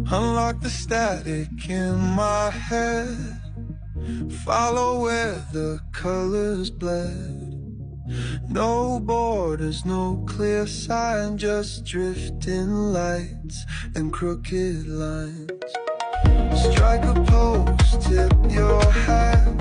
Unlock the static in my head, follow where the colors bled. No borders, no clear sign, just drifting lights and crooked lines. Strike a pose, tip your hat,